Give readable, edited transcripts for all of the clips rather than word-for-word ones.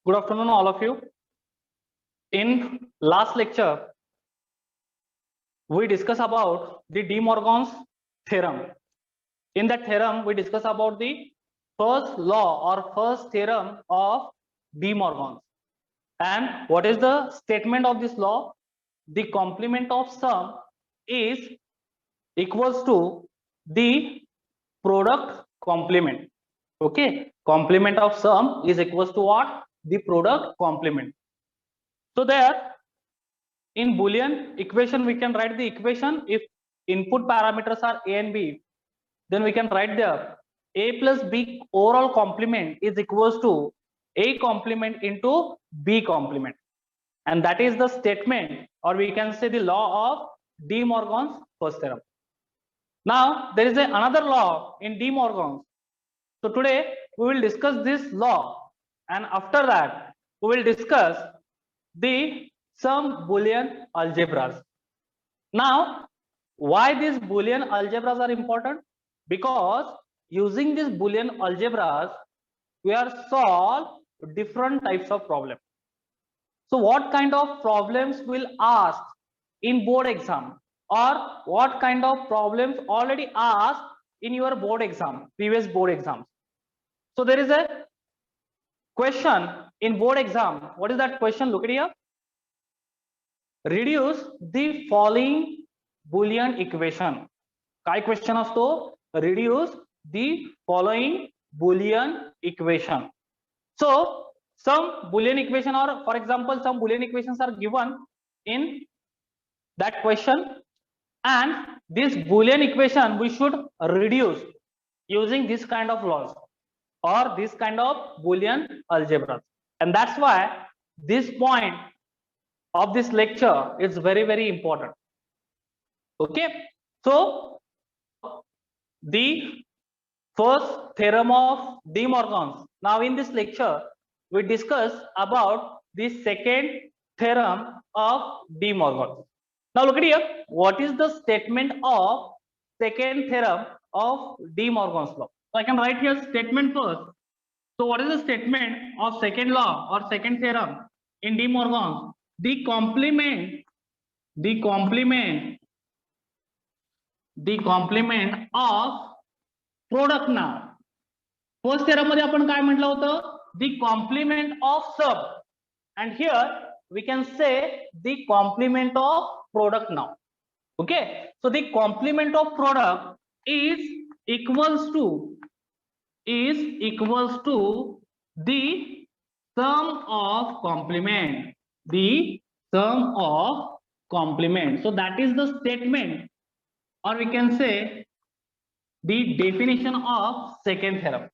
Good afternoon, all of you. In last lecture, we discussed about the De Morgan's theorem. In that theorem, we discussed about the first law or first theorem of De Morgan's. And what is the statement of this law? The complement of sum is equals to the product complement. Okay, complement of sum is equals to what? The product complement. So there, in Boolean equation, we can write the equation. If input parameters are A and B, then we can write there A plus B overall complement is equals to A complement into B complement. And that is the statement, or we can say the law of De Morgan's first theorem. Now, there is another law in De Morgan's. So today we will discuss this law, and after that we will discuss the some Boolean algebras. Now, why these Boolean algebras are important? Because using these Boolean algebras, we are solve different types of problems. So what kind of problems will ask in board exam, or what kind of problems already asked in your board exam, previous board exams? So there is a question in board exam. What is that question? Look at here. Reduce the following Boolean equation. काय question असतो? Reduce the following Boolean equation. So some Boolean equation, or for example some Boolean equations are given in that question, and this Boolean equation we should reduce using this kind of laws or this kind of Boolean algebra. And that's why this point of this lecture is very important. Okay, so the first theorem of De Morgan's. Now in this lecture we discuss about the second theorem of De Morgan. Now look at here, what is the statement of second theorem of De Morgan's law? So I can write here statement first. So what is the statement of second law or second theorem in De Morgan's? The complement of product. Now first theorem मध्ये आपण काय म्हटलं होतं? The complement of sum, and here we can say the complement of product now. Okay, so the complement of product is equals to the sum of complement, so that is the statement, or we can say the definition of second theorem.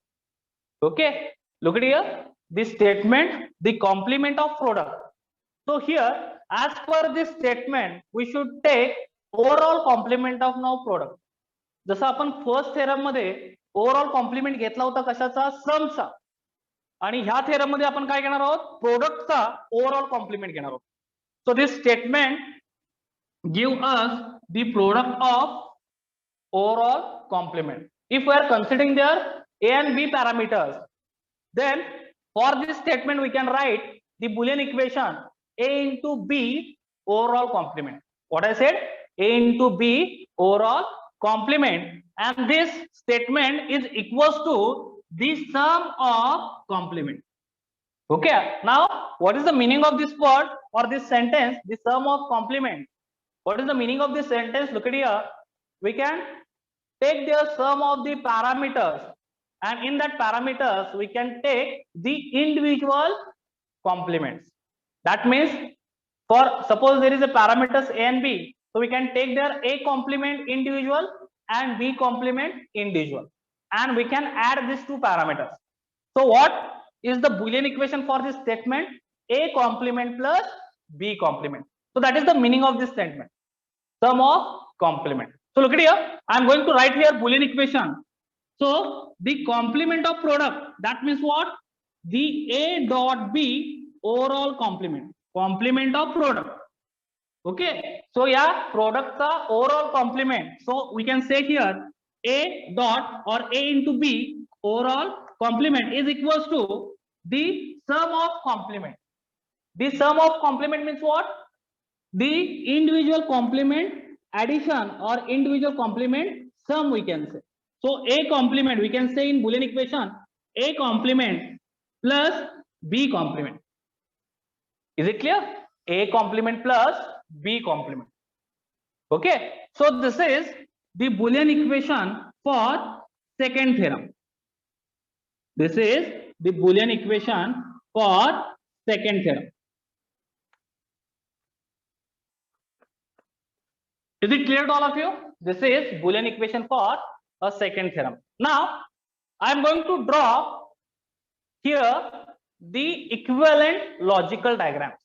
Okay, look at here, this statement, the complement of product. So here, as per this statement, we should take overall complement of now product. जसं आपण first theorem मध्ये overall compliment घेतला होता कशाचा? समचा. आणि ह्या theorem मध्ये आपण काय घेणार आहोत? प्रोडक्टचा ओव्हरऑल कॉम्प्लिमेंट घेणार आहोत. So this statement give us the product of overall complement. If we are considering their A and B parameters, then for this statement we can write the Boolean equation A into B overall complement. What I said? A into B overall complement, and this statement is equals to the sum of complement. Okay, now what is the meaning of this word or this sentence, the sum of complement? What is the meaning of this sentence? Look at here, we can take the sum of the parameters, and in that parameters we can take the individual complements. That means, for suppose there is a parameters A and B, so we can take their A complement individual and B complement individual, and we can add these two parameters. So what is the Boolean equation for this statement? A complement plus B complement. So that is the meaning of this statement, sum of complement. So look at here, I am going to write here Boolean equation. So the complement of product, that means what? The A dot B overall complement of product. Okay, so yeah, product का overall complement. So we can say here A dot or A into B overall complement is equals to the sum of complement. The sum of complement means what? The individual complement addition or individual complement sum we can say. So A complement we can say in Boolean equation A complement plus B complement. Is it clear? A complement plus B complement. Okay, so this is the Boolean equation for second theorem. This is the Boolean equation for second theorem. Is it clear to all of you? This is Boolean equation for a second theorem. Now I am going to draw here the equivalent logical diagrams.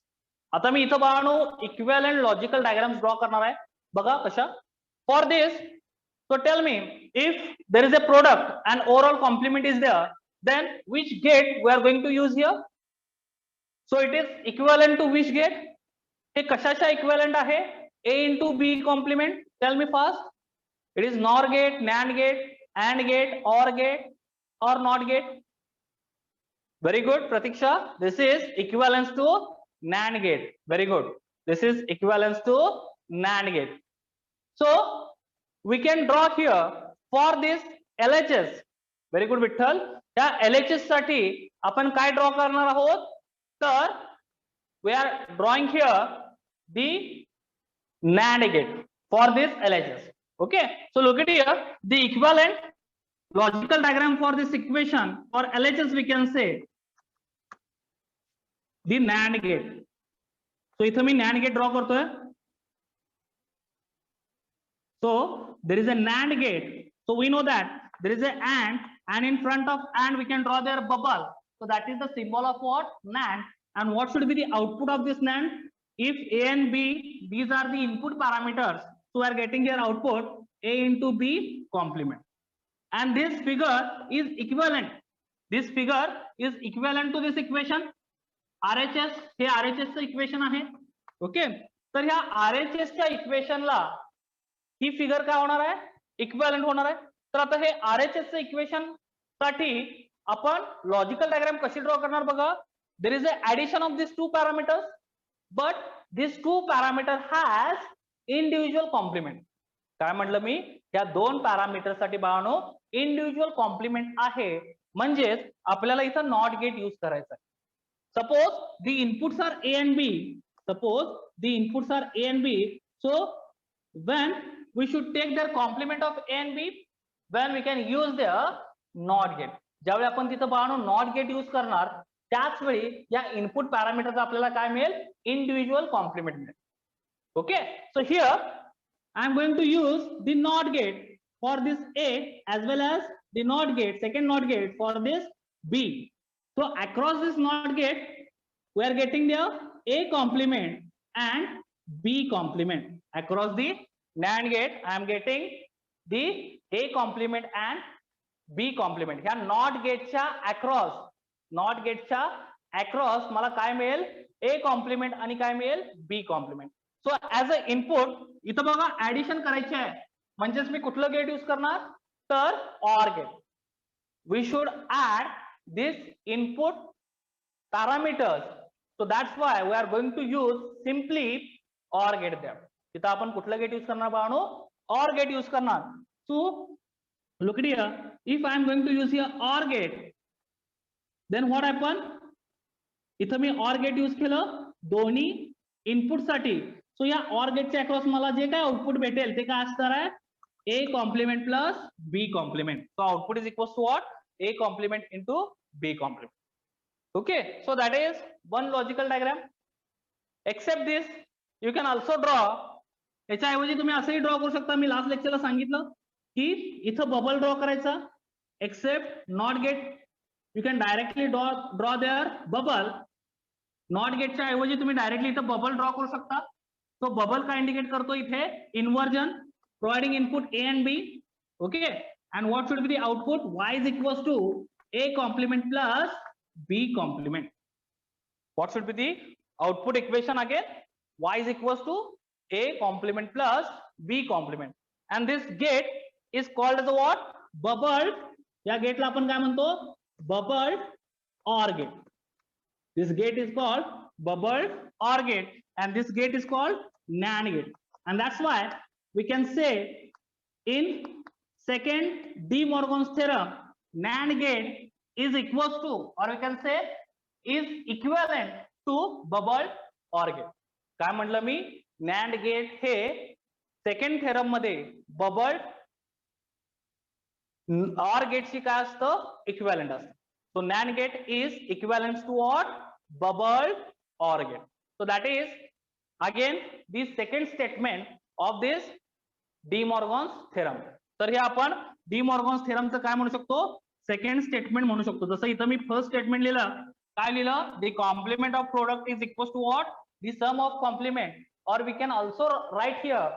आता मी इथं बाळांनो equivalent logical diagrams draw करणार आहे. बघा कशा. For this, so tell me, if there is a product and overall complement is there, then which gate we are going to use here? So it is equivalent to which gate? हे कशाच्या equivalent आहे? A into B complement. Tell me first. It is NOR gate, NAND gate, AND gate, OR gate, or NOT gate. Very good, Pratiksha. This is equivalence to NAND gate. Very good. This is equivalence to NAND gate. So we can draw here for this LHS. Very good, Vitthal. या LHS साठी आपण काय draw करणार आहोत? तर we are drawing here the NAND gate for this LHS. Okay, so look at here, the equivalent logical diagram for this equation for LHS we can say the NAND gate. So इथं मी NAND gate draw करतोय. So there is a NAND gate. So we know that there is a and in front of and we can draw their bubble. So that is the symbol of what? NAND. And what should be the output of this NAND? If A and B, these are the input parameters. So we are getting here output A into B complement. And this figure is equivalent. This figure is equivalent to this equation. RHS हे RHS चं equation आहे. Okay, तर ह्या RHS च्या इक्वेशनला ही figure काय होणार आहे? Equivalent होणार आहे. तर आता हे RHS चं इक्वेशन साठी आपण लॉजिकल डायग्राम कशी ड्रॉ करणार बघा. There is a addition of this two parameters, but this two parameter has individual complement. काय म्हटलं मी? या दोन पॅरामीटर साठी बाळांनो इंडिव्हिज्युअल कॉम्प्लिमेंट आहे, म्हणजेच आपल्याला इथं नॉट गेट यूज करायचं आहे. Suppose the inputs are A and B. Suppose the inputs are A and B. So when we should take their complement of A and B, when we can use their NOT gate. ज्यावेळी आपण तिथं बाळांनो NOT gate use करणार, त्याच वेळी या input पॅरामीटरचा आपल्याला काय मिळेल? इंडिव्हिज्युअल कॉम्प्लिमेंट मिळेल. Okay, so here I am going to use the NOT gate for this A as well as the NOT gate, second NOT gate for this B. So across this NOT gate, we are getting the A complement and B complement. Across the NAND gate, I am getting the A complement and B complement. ह्या NOT gate च्या across मला काय मिळेल? A complement आणि काय मिळेल? B complement. So as a input, इथं बघा ऍडिशन करायची आहे, म्हणजेच मी कुठलं गेट यूज करणार? तर OR gate. We should add this input parameters, so that's why we are going to use simply OR gate there. तिथं आपण कुठलं गेट यूज करणार बाळांनो? OR gate यूज करणार. So look at here, if I am going to use here OR gate, then what happen? इथं मी OR gate use केलं दोन्ही input साठी. सो या OR gate च्या अक्रॉस मला जे काय आउटपुट भेटेल ते काय असणार आहे? A complement plus B complement. So output is equals to what? A complement into B complement. Okay, so that is one logical diagram. Except this, you can also draw. याच्याऐवजी तुम्ही असंही draw करू शकता. मी last लेक्चरला सांगितलं की इथं bubble draw करायचा. Except not gate, you can directly draw their bubble. Not गेटच्या ऐवजी तुम्ही डायरेक्टली इथं बबल ड्रॉ करू शकता. तो बबल काय इंडिकेट करतो? इथे inversion, providing input A and B. Okay, and what should be the output? Y is equals to A complement plus B complement. What should be the output equation again? Y is equals to A complement plus B complement. And this gate is called as what? Bubbled. या गेटला आपण काय म्हणतो? Bubbled OR gate. This gate is called bubble OR gate, and this gate is called NAND gate. And that's why we can say in second De Morgan's theorem, NAND gate is equals to, or we can say is equivalent to bubble OR gate. काय म्हटलं मी, NAND gate हे second theorem मध्ये bubble OR गेटशी काय असतं, equivalent असतं. So NAND gate is equivalent to what? Bubble OR gate. So that is again the second statement of this De Morgan's theorem. तर हे आपण De Morgan's theorem चं काय म्हणू शकतो, सेकंड स्टेटमेंट म्हणू शकतो. जसं इथं मी फर्स्ट स्टेटमेंट लिहिलं, काय लिहिलं, the complement of product is equals to what? The sum of complement. Or we can also write here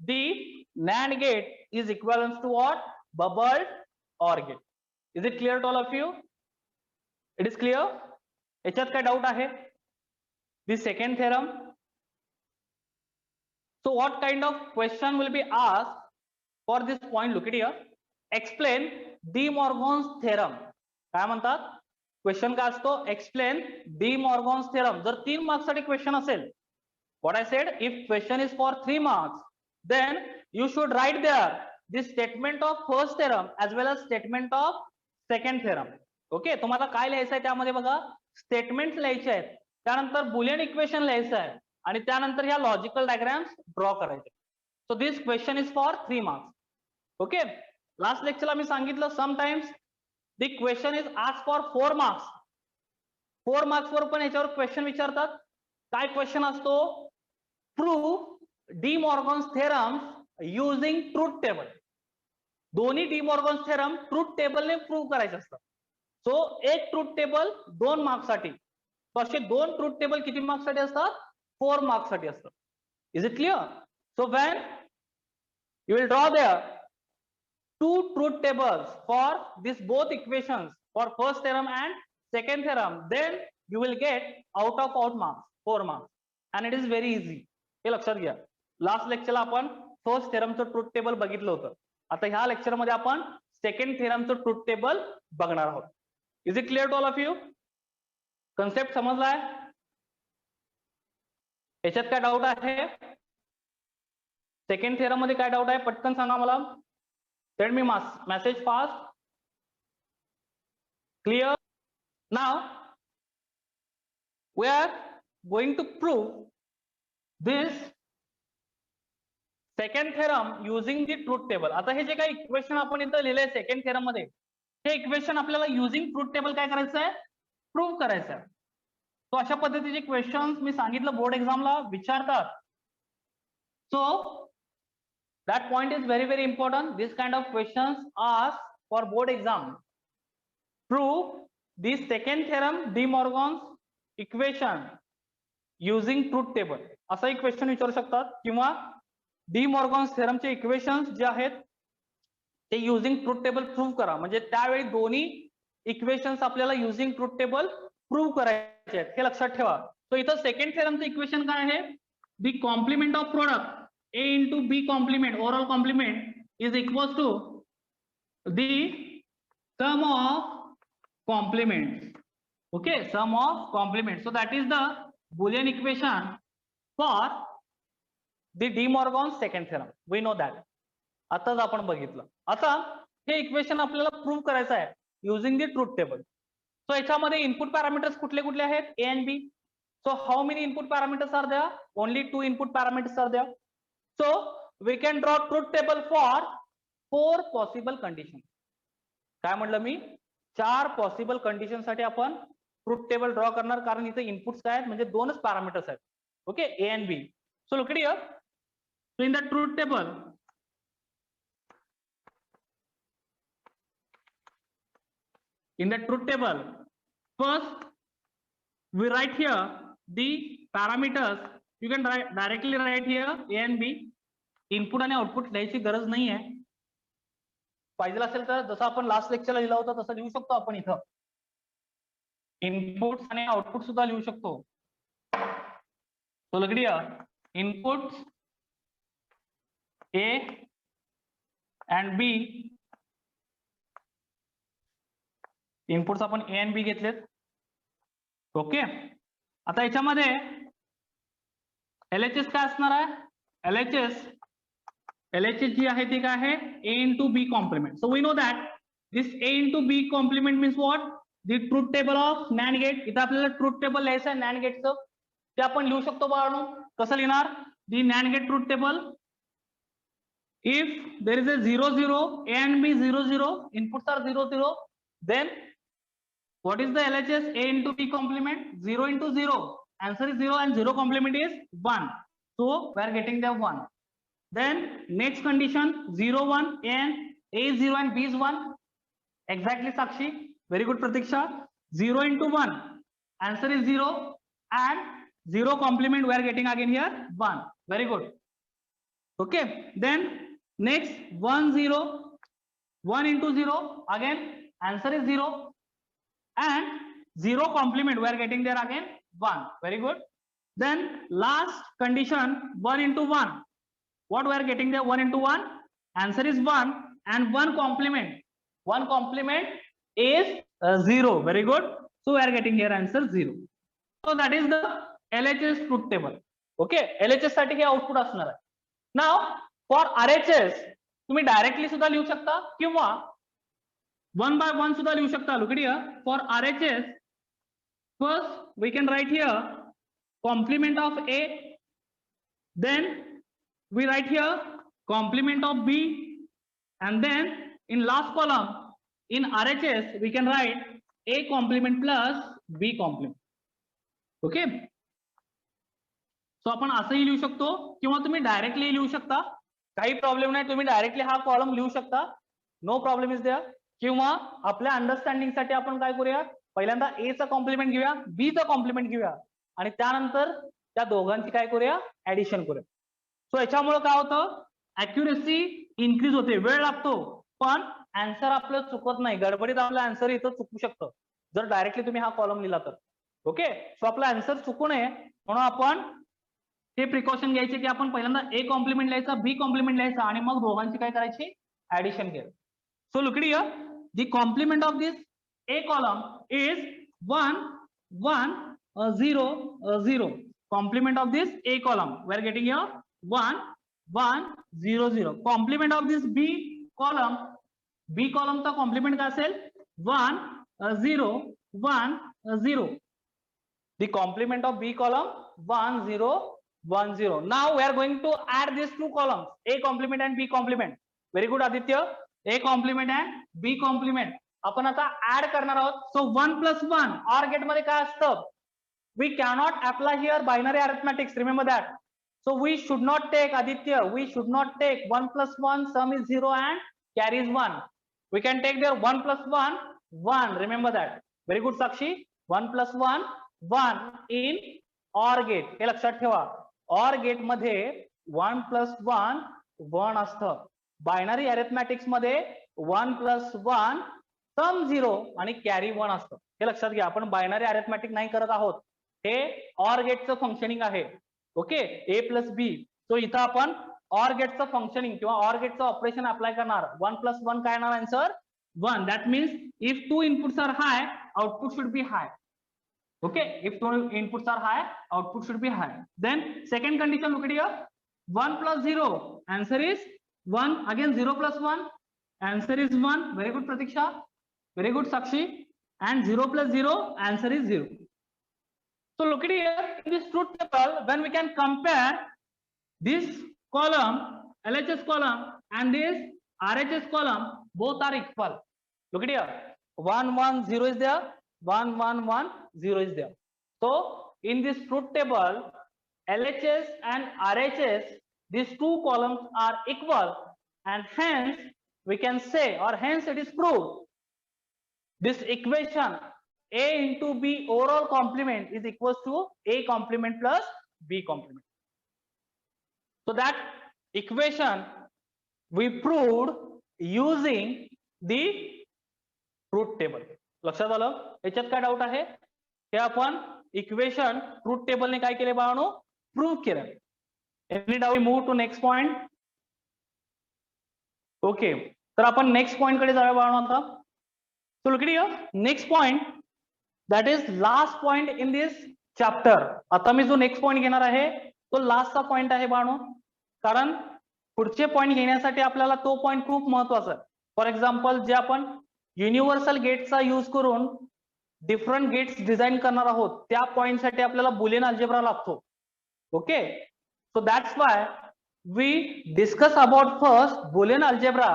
the NAND gate is equivalent to what? Bubble OR gate. Is it clear to all of you? It is clear? याच्यात काय doubt आहे? The second theorem. So what kind of question will be asked for this point? Look at here. Explain De Morgan's theorem. काय म्हणतात? Question काय असतो? Explain De Morgan's theorem. जर 3 marks साठी question असेल, what I said, if question is for 3 marks, then you should write there the statement of first theorem as well as statement of second theorem. Okay, तुम्हाला काय लिहायचं आहे त्यामध्ये बघा, statements लिहायचे आहेत, त्यानंतर बुलियन इक्वेशन लिहायचं आहे, आणि त्यानंतर ह्या लॉजिकल डायग्राम्स ड्रॉ करायचे. So this question is for 3 marks. Okay, last लेक्चरला मी सांगितलं sometimes the question is asked for 4 marks. 4 marks वर पण याच्यावर क्वेश्चन विचारतात. काय क्वेश्चन असतो? Prove De Morgan's theorem using truth table. दोन्ही डी मॉर्गन्स थेरम ट्रूथ टेबलने प्रूव्ह करायचे असतात. सो एक ट्रूथ टेबल 2 मार्क्स साठी, तो असे 2 ट्रूथ टेबल किती मार्क्स साठी असतात? 4 मार्क्स साठी असतात. Is it clear? So when you will draw their 2 truth tables for this both equations for first theorem and second theorem, then you will get out of out marks 4 marks, and it is very easy. हे लक्षात घ्या. Last लेक्चरला आपण first थेरमचं truth table बघितलं होतं. आता ह्या lecture मध्ये आपण second थेरमचं truth table बघणार आहोत. Is it clear to all of you? Concept समजलाय? याच्यात काय डाऊट आहे? सेकंड थेरम मध्ये काय डाऊट आहे? पटकन सांगा मला. Send me message fast. Clear? Now we are going to prove this second theorem using the truth table. आता हे जे काही इक्वेशन आपण इथं लिहिलंय सेकंड थेरम मध्ये, हे इक्वेशन आपल्याला युजिंग ट्रूथ टेबल काय करायचं आहे? प्रूव्ह करायचं आहे. तो अशा पद्धतीचे क्वेश्चन्स मी सांगितलं बोर्ड एक्झामला विचारतात. सो that point is very very important. This kind of questions asked for board exam. Prove the second theorem De Morgan's equation using truth table. असा एक क्वेश्चन विचारू शकतात, किंवा डी मॉर्गन्स थेरम चे इक्वेशन्स जे आहेत ते युजिंग ट्रूथ टेबल प्रूव्ह करा. म्हणजे त्यावेळी दोन्ही इक्वेशन्स आपल्याला युजिंग ट्रूथ टेबल प्रूव्ह करायचे आहेत, हे लक्षात ठेवा. सो इथं सेकंड थेरमचं इक्वेशन काय आहे? The complement of product A into B complement, overall complement, is equals to the sum of complements. Okay, sum of complements. So that is the Boolean equation for the De Morgan's second theorem. We know that. आताच आपण बघितलं. आता हे equation आपल्याला prove करायचं आहे using the truth table. सो याच्यामध्ये input parameters कुठले कुठले आहेत? A and B. So how many input parameters are there? Only 2 input parameters are there. So we can draw truth table for 4 possible conditions. काय म्हटलं मी? 4 possible condition साठी आपण truth table draw करणार, कारण इथे इनपुट्स काय आहेत? म्हणजे 2च पॅरामीटर्स आहेत. Okay, A and B. So look at here. So in the truth table, first we write here the parameters. You can directly write here A and B. Input आणि output लिहायची गरज नाही आहे. पाहिजे असेल तर जसं आपण लास्ट लेक्चरला लिहिला होता तसं लिहू शकतो आपण. इथं इनपुट आणि आउटपुट सुद्धा लिहू शकतो. सो look here, input A and B. Inputs आपण A and B घेतलेत. ओके, आता याच्यामध्ये LHS काय असणार आहे? LHS जी आहे ती काय आहे? A into B complement. So we know that this A into B complement means what? The truth table of NAND gate. इथं आपल्याला ट्रूथ टेबल लिहायचं आहे NAND गेटचं, ते आपण लिहू शकतो बाळांनो. कसं लिहिणार? The NAND gate truth table. If there is a 0 0, A and B 0 0, inputs are 0 0, then what is the LHS? A into B complement? 0 into 0. Answer is 0 and 0 complement is 1. So we are getting the 1. Then next condition 0 1 and A is 0 and B is 1. Exactly Sakshi. Very good Pratiksha. 0 into 1. Answer is 0 and 0 complement we are getting again here 1. Very good. Okay. Then next 1 0. 1 into 0. Again answer is 0. And 0 complement we are getting there again 1. Very good. Then last condition 1 into 1. What we are getting there? 1 into 1. Answer is 1 and 1 complement. 1 complement is 0. Very good. So we are getting here answer 0. So that is the LHS truth table. Okay. LHS साठी हे output असणार आहे. Now for RHS तुम्ही directly सुद्धा लिहू शकता किंवा 1 by 1 सुद्धा लिहू शकता. Look at here. For RHS, first we can write here complement of A. Then we write here complement of B, and then in last column in RHS we can write A complement plus B complement. Okay. So आपण असंही लिहू शकतो किंवा तुम्ही directly लिहू शकता. काही problem नाही, तुम्ही डायरेक्टली हा कॉलम लिहू शकता. No problem is there. किंवा आपल्या अंडरस्टँडिंग साठी आपण काय करूया? पहिल्यांदा A चा कॉम्प्लिमेंट घेऊया, B चा कॉम्प्लिमेंट घेऊया आणि त्यानंतर त्या दोघांची काय करूया? ऍडिशन करूया. सो याच्यामुळे काय होतं? अॅक्युरेसी इन्क्रीज होते. वेळ लागतो पण आन्सर आपलं चुकत नाही. गडबडीत आपलं आन्सर इथं चुकू शकतं जर डायरेक्टली तुम्ही हा कॉलम लिहिला तर. ओके. सो आपला आन्सर चुकू नये म्हणून आपण हे प्रिकॉशन घ्यायचे की आपण पहिल्यांदा A कॉम्प्लिमेंट लिहायचा, B कॉम्प्लिमेंट लिहायचा आणि मग दोघांची काय करायची? ऍडिशन करायची. सो look here, the complement of this A column is 1 1 0 0. Complement of this A column we are getting here 1 1 0 0. Complement of this B column चा कॉम्प्लिमेंट काय असेल? 1 0 1 0. The complement of B column 1 0 1 0. Now we are going to add these two columns, A complement and B complement. Very good Aditya. A complement and B complement आपण आता add करणार आहोत. सो 1 plus 1 or gate मध्ये काय असतं? We cannot apply here binary arithmetics. Remember that. So we should not take, Aditya, we should not take 1 plus 1 sum is 0 and carry is 1. We can take there 1 plus 1 1. Remember that. Very good Sakshi. 1 plus 1 1 in OR gate. हे लक्षात ठेवा. OR gate मध्ये 1 plus 1 1 असतं. Binary अरिथमॅटिक्स मध्ये 1 plus 1 सम 0 आणि carry 1 असतं. हे लक्षात घ्या. आपण बायनरी अरिथमॅटिक नाही करत आहोत. हे ऑर गेटचं फंक्शनिंग आहे. Okay. A plus B. So इथं आपण ऑर गेटचं फंक्शनिंग किंवा ऑर गेटचं ऑपरेशन अप्लाय करणार. 1 plus 1 काय येणार answer? 1. That means if 2 inputs are high output should be high. Okay. If 2 inputs are high output should be high. Then second condition look at here. 1 plus 0 answer is 1. Again 0 plus 1 answer is 1. Very good Pratiksha. Very good Sakshi. And 0 plus 0 answer is 0. So look at here in this truth table when we can compare this column LHS column and this RHS column, both are equal. Look at here 1 1 0 is there, 1 1 1 0 is there. So in this truth table LHS and RHS, these two columns are equal and hence we can say or hence it is proved this equation A into B overall complement is equals to A complement plus B complement. So that equation we proved using the truth table. लक्षात आलं? याच्यात काय doubt आहे? हे आपण equation truth टेबलने काय केले बाळांनो? Prove केलं. Any doubt? Move to next point. Okay. तर आपण नेक्स्ट पॉइंट कडे जाऊया बाळांनो आता. So look at here. Next point. That is last point in this chapter. आता मी जो नेक्स्ट पॉइंट घेणार आहे तो लास्टचा पॉइंट आहे बाळो, कारण पुढचे पॉइंट घेण्यासाठी आपल्याला तो पॉइंट खूप महत्वाचा आहे. फॉर एक्झाम्पल जे आपण युनिव्हर्सल गेटचा यूज करून डिफरंट गेट्स डिझाईन करणार आहोत त्या पॉइंट साठी आपल्याला बुलियन अल्जेब्रा लागतो. Okay, so that's why we discuss about first Boolean algebra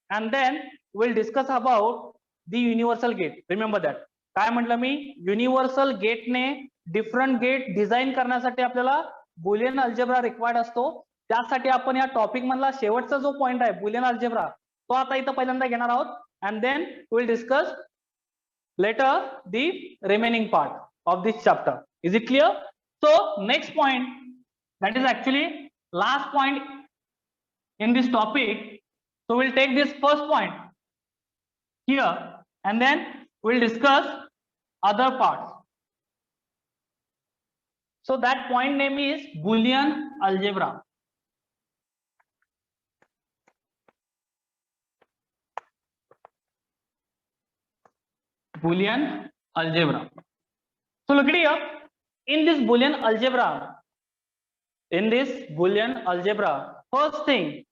and then will discuss about the universal gate. Remember that. काय म्हटलं मी, युनिव्हर्सल गेटने डिफरंट गेट डिझाईन करण्यासाठी आपल्याला बुलियन अल्जेब्रा रिक्वायर्ड असतो. त्यासाठी आपण या टॉपिक मधला शेवटचा जो पॉइंट आहे बुलियन अल्जेब्रा तो आता इथं पहिल्यांदा घेणार आहोत and then will discuss later the remaining part of this chapter. Is it clear? So next point, that is actually last point in this topic. So we'll take this first point here and then we'll discuss other parts. So that point name is Boolean algebra. Boolean algebra. So look at here. In this Boolean algebra, first thing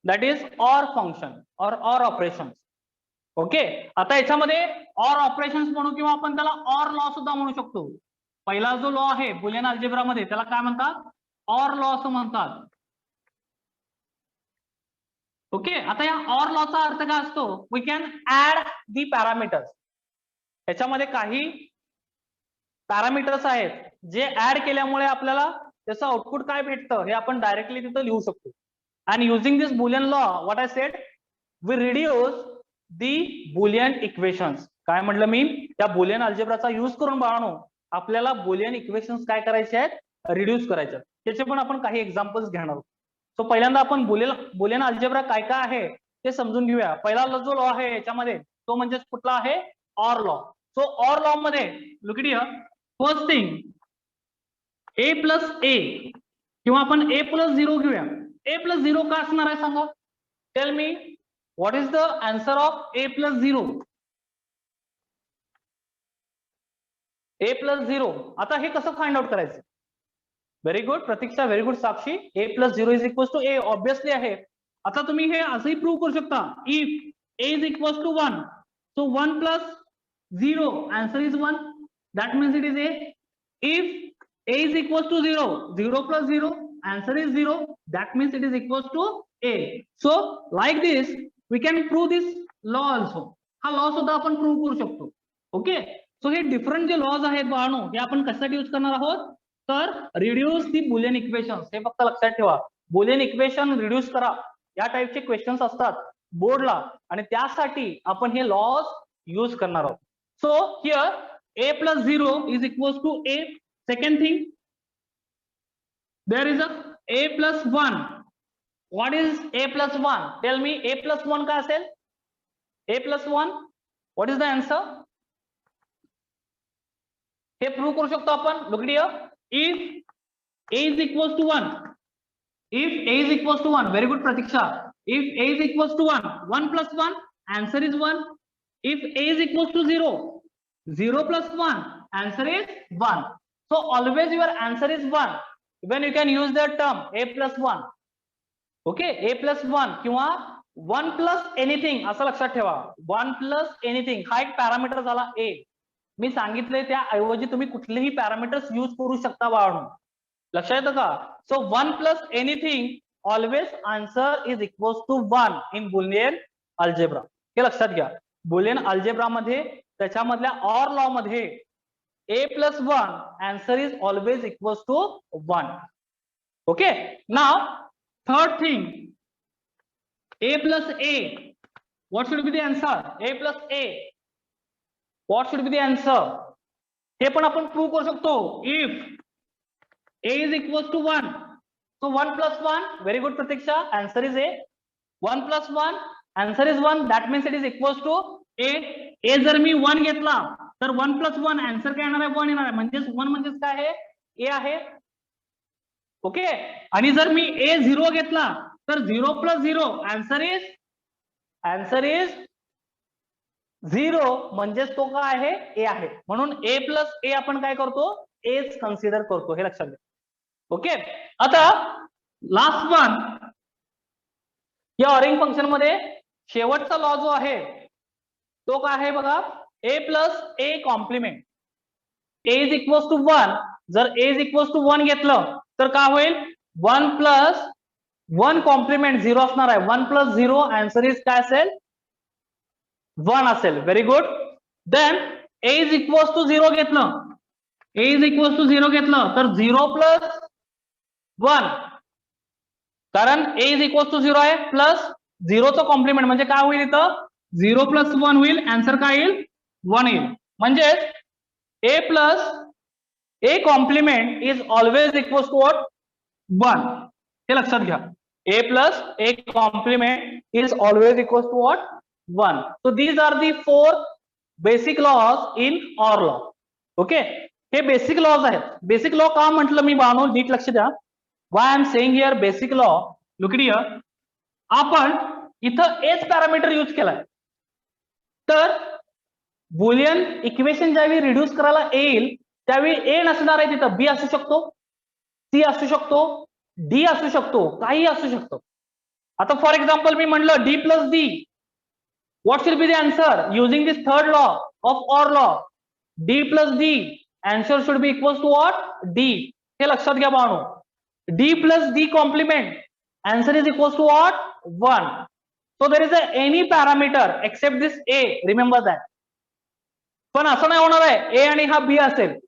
that is OR function or OR operations. Okay, आता याच्यामध्ये OR operations म्हणू किंवा आपण त्याला OR law सुद्धा म्हणू शकतो. पहिला जो लॉ आहे बुलियन अल्जेब्रा मध्ये त्याला काय म्हणतात, OR लॉ असं म्हणतात. ओके, आता या OR लॉचा अर्थ काय असतो, we can add the parameters. याच्यामध्ये काही पॅरामीटर्स आहेत जे ऍड केल्यामुळे आपल्याला त्याचं आउटपुट काय भेटतं हे आपण डायरेक्टली तिथं लिहू शकतो. And using this Boolean law what I said, we reduce the Boolean equations. काय म्हटलं मी, त्या बुलियन अल्जेब्राचा यूज करून बाळांनो आपल्याला बुलियन इक्वेशन्स काय करायचे आहेत, रिड्यूस करायचे. त्याचे पण आपण काही एक्झाम्पल्स घेणार आहोत. सो पहिल्यांदा आपण बुलियन अल्जेब्रा काय काय आहे ते समजून घेऊया. पहिला जो लॉ आहे याच्यामध्ये तो म्हणजे कुठला आहे, OR law. So OR law मध्ये look it here, first thing a plus a किंवा आपण a प्लस 0 घेऊया. a प्लस 0 का असणार आहे सांगा, tell me what is the answer of a plus 0. a plus 0, आता हे कसं फाइंड आउट करायचं. Very good Pratiksha, very good Sakshi. a plus 0 is equal to a obviously आहे. आता तुम्ही हे असंही प्रूव्ह करू शकता, if a is equal to 1 so 1 plus 0 answer is 1, that means it is a. If a is equals to 0, 0 plus 0 answer is 0, that means it is equals to a. So like this we can prove this law also. हा law सुद्धा आपण prove करू शकतो. Okay, सो हे different जे laws आहेत बाळांनो हे आपण कशासाठी use करणार आहोत, तर रिड्यूस दी बुलियन इक्वेशन्स. हे फक्त लक्षात ठेवा, बुलियन इक्वेशन रिड्यूस करा या टाइपचे क्वेश्चन्स असतात बोर्डला आणि त्यासाठी आपण हे लॉज यूज करणार आहोत. So here a plus 0 is equals to a. Second thing, there is a plus 1. What is a plus 1? Tell me a plus 1 का असेल, a plus 1, what is the answer? हे prove करू शकतो आपण. Look at here, if a is equals to 1, if a is equals to 1, very good Pratiksha. If a is equals to 1, 1 plus 1 answer is 1. If a is equals to 0, 0 plus 1 answer is 1. So always your answer is 1 when you can use the term a plus 1. Okay, a plus 1 किंवा 1 plus anything असं लक्षात ठेवा. 1 plus anything हा एक parameter झाला a. मी सांगितलंय त्या ऐवजी तुम्ही कुठलेही पॅरामीटर्स यूज करू शकता बाळांनो. लक्षात येतं का? सो 1 plus anything always answer is equals to 1 in Boolean algebra. हे लक्षात घ्या. बुलियन अल्जेब्रा मध्ये त्याच्यामधल्या OR लॉ मध्ये a plus 1 answer is always equals to 1. Okay, now third thing, a plus a, what should be the answer? A plus a, what should be the answer? हे पण आपण prove करू शकतो. If a is equals to 1, so 1 plus 1, very good Pratiksha, answer is a. 1 plus 1 answer is 1, that means it is equals to a. a जर मी 1 घेतला तर 1 plus 1 answer काय येणार आहे, 1 येणार आहे. म्हणजेच 1 म्हणजेच काय आहे, a आहे. ओके, आणि जर मी a 0 घेतला तर 0 plus 0 answer is 0 म्हणजेच तो काय आहे, ए आहे. म्हणून ए प्लस ए आपण काय करतो, एच कन्सिडर करतो. हे लक्षात घ्या. ओके. आता लास्ट वन, या ऑरिंग फंक्शन मध्ये शेवटचा लॉ जो आहे तो काय आहे बघा, A plus A complement. A is equal to 1. जर ए इज इक्वल टू 1 घेतलं तर काय होईल, 1 प्लस 1 कॉम्प्लिमेंट 0 असणार आहे. 1 प्लस 0 आन्सर इज काय असेल, 1 असेल. Very good. Then A is equal to 0 घेतलं, ए इज इक्वल टू 0 घेतलं तर 0 प्लस 1, कारण ए इज इक्वल टू 0 आहे, प्लस 0चं कॉम्प्लिमेंट म्हणजे काय होईल इथं, 0 प्लस 1 होईल. आन्सर काय येईल, 1 येईल. म्हणजेच A plus A complement is always equal to what, 1. हे लक्षात घ्या. A plus A complement is always equal to what, 1. So these are the 4 basic laws in OR law. Okay. हे बेसिक लॉज आहेत. Basic law का म्हटलं मी बानो, नीट लक्ष द्या. Why I am saying here basic law, look it here. आपण इथं एच पॅरामीटर यूज केलाय, तर बुलियन इक्वेशन ज्यावेळी रिड्यूस करायला येईल त्यावेळी ए नसणार आहे तिथं, बी असू शकतो, सी असू शकतो, डी असू शकतो, काही असू शकतो. आता फॉर एक्झाम्पल मी म्हणलं D plus D, what should be the answer using this third law of OR law? D plus D, answer should be equals to what, D. हे लक्षात घ्या Bano. D plus D complement, answer is equals to what, 1. So there is a any parameter except this A, remember that. पण असं नाही होणार आहे A आणि हा B असेल.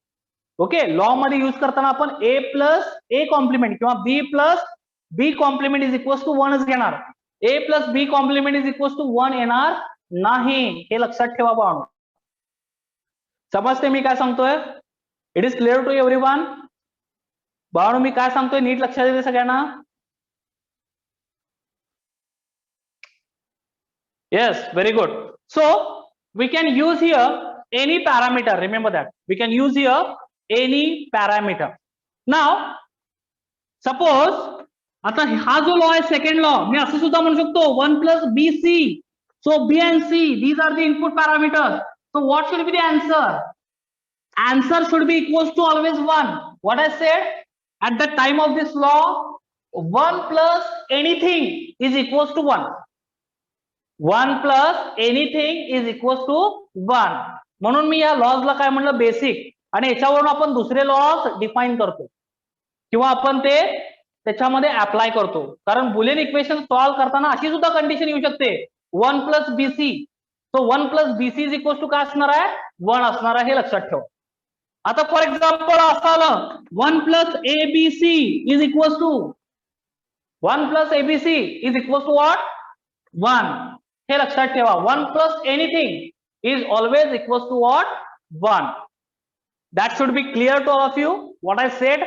ओके. लॉ मध्ये यूज करताना आपण A प्लस A कॉम्प्लिमेंट किंवा B plus B complement is equals to 1 घेणार. A plus B complement is equal to 1 येणार नाही. हे लक्षात ठेवा बाळांनो. समजते मी काय सांगतोय, it is clear to everyone. बाळांनो मी काय सांगतोय नीट लक्षात येते सगळ्यांना. Yes, very good. So we can use here any parameter, remember that. We can use here any parameter. Now suppose आता हा जो लॉ आहे सेकंड लॉ, मी असं सुद्धा म्हणू शकतो 1 plus B C. So B and C, these are the input parameters. So what should be the answer, answer should be equals to always 1. What I said at the time of this law, 1 plus anything is equals to 1. 1 plus anything is equals to 1. म्हणून मी या लॉजला काय म्हणलं, basic. आणि याच्यावरून आपण दुसरे laws define करतो किंवा आपण ते त्याच्यामध्ये अप्लाय करतो. कारण बुलियन इक्वेशन सॉल्व्ह करताना अशी सुद्धा कंडिशन येऊ शकते, 1 plus BC. So 1 plus BC is equal to काय असणार आहे, 1 असणार आहे. हे लक्षात ठेवा. आता फॉर एक्झाम्पल असं आलं 1 plus ABC is equal to 1 plus ABC is equal to what, 1. हे लक्षात ठेवा. 1 plus anything is always equal to what, 1. That should be clear to all of you. What I said,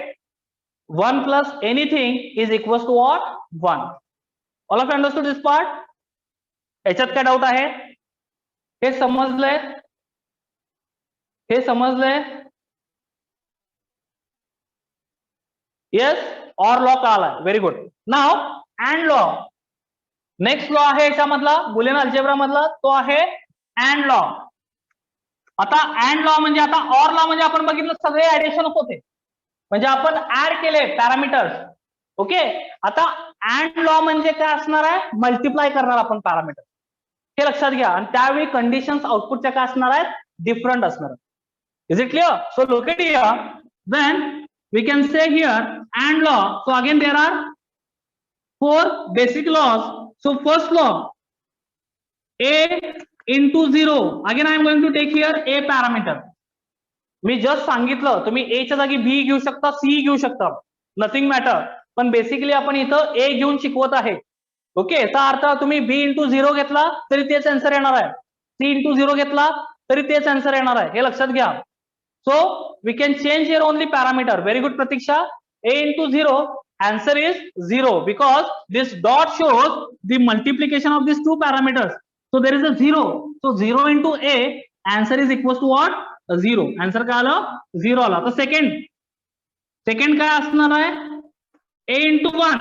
1 plus anything is equals to what, 1. All of you understood this part? याच्यात काय doubt आहे, हे समजलंय, हे समजलंय. Yes, or law कळालाय. Very good. Now and law. Next law आहे याच्यामधला बुलियन अल्जेब्रा मधला, तो आहे अँड लॉ. आता अँड लॉ म्हणजे, आता ऑर लॉ म्हणजे आपण बघितलं सगळे ऍडिशन होते, म्हणजे आपण ऍड केले पॅरामीटर्स. ओके. आता अँड लॉ म्हणजे काय असणार आहे, मल्टिप्लाय करणार आपण पॅरामीटर. हे लक्षात घ्या. आणि त्यावेळी कंडिशन्स आउटपुटच्या काय असणार आहेत, डिफरंट असणार आहेत. Is it clear? So look it here. Then we can say here AND law. So again there are 4 basic laws. So first law, A into 0. Again I am going to take here a parameter. Me just सांगितलं, तुम्ही a च्या जागी b घेऊ शकता, c घेऊ शकता, nothing matter. पण basically आपण इथं a घेऊन शिकवत आहे. ओके. याचा अर्थ तुम्ही b इंटू 0 घेतला तरी तेच आन्सर येणार आहे, c इंटू 0 घेतला तरी तेच आन्सर येणार आहे. हे लक्षात घ्या. So we can change here only parameter. Very good Pratiksha. a into 0, answer is 0 because this dot shows the multiplication of these two parameters. So there is a 0. So 0 into a, answer is equals to what, 0. Answer काय आलं, 0 आला. तर second काय असणार आहे, a into 1.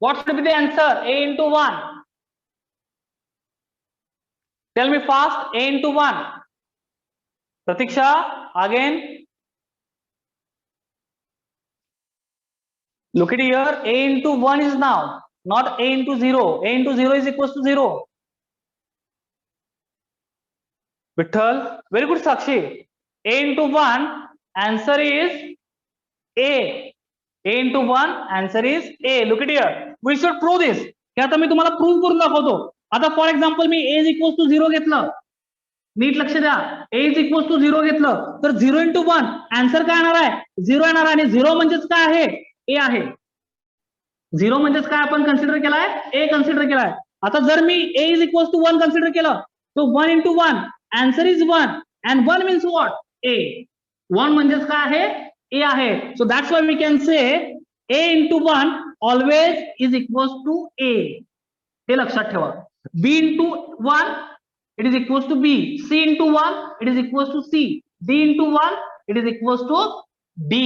What should be the answer, a into 1? Tell me fast. A into 1. Pratiksha, again. Look at here. A into 1 is now, not A into 0. A into 0 is equals to 0. Vittal, very good Sakshi. A into 1, answer is A. A into 1, answer is A. Look at here. We should prove this. हे आता मी तुम्हाला prove करून दाखवतो. आता for example me A is equals to 0 घेतलं. NEET लक्ष द्या. A is equals to 0 घेतलं तर 0 into 1 आन्सर काय येणार आहे? 0 येणार आहे. आणि 0 म्हणजेच काय आहे? A आहे. 0 म्हणजेच काय आपण कन्सिडर केलाय? A कन्सिडर केलाय. आता जर मी A is equals to 1 consider केलं तो 1 into 1 answer is 1 and 1 means what? A. 1 म्हणजेच काय आहे? A आहे. So that's why we can say A into 1 always is equals to A. हे लक्षात ठेवा. B into 1 it is equals to B. C into 1 it is equals to C. D into 1 it is equals to D.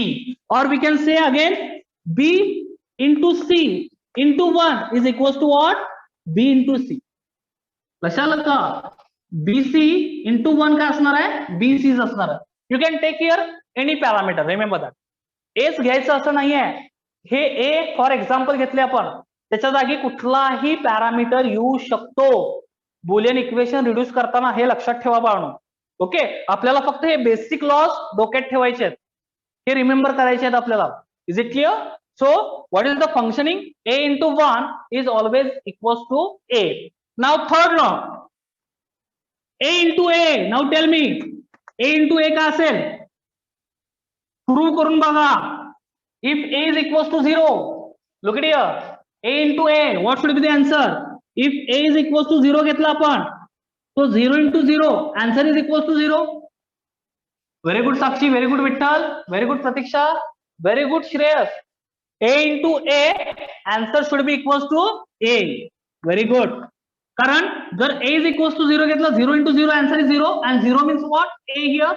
Or we can say again B into C into 1 is equals to what? B into C. लक्षात आलं का? BC into 1 काय असणार आहे? BC असणार आहे. You can take here any parameter. Remember that. H घ्यायचं असं नाहीये. हे ए फॉर एक्झाम्पल घेतले आपण, त्याच्या जागी कुठलाही पॅरामीटर येऊ शकतो बुलियन इक्वेशन रिड्यूस करताना. हे लक्षात ठेवा बाळांनो. ओके, आपल्याला फक्त हे बेसिक लॉस डोक्यात ठेवायचे आहेत, हे रिमेंबर करायचे आहेत आपल्याला. Is it clear? So what is the functioning? A into 1 is always equals to A. Now third law, A into A. Now tell me, A into A काय असेल? प्रूव्ह करून बघा. If A is equals to 0, look at here. A into A, what should be the answer? If A is equals to 0 घेतला आपण, so 0 into 0, answer is equals to 0. Very good Sakshi, very good Vittal, very good Pratiksha, very good Shreyas. A into A, answer should be equals to A. Very good. कारण जर A is equals to 0 घेतला, 0 into 0, answer is 0, and 0 means what? A here.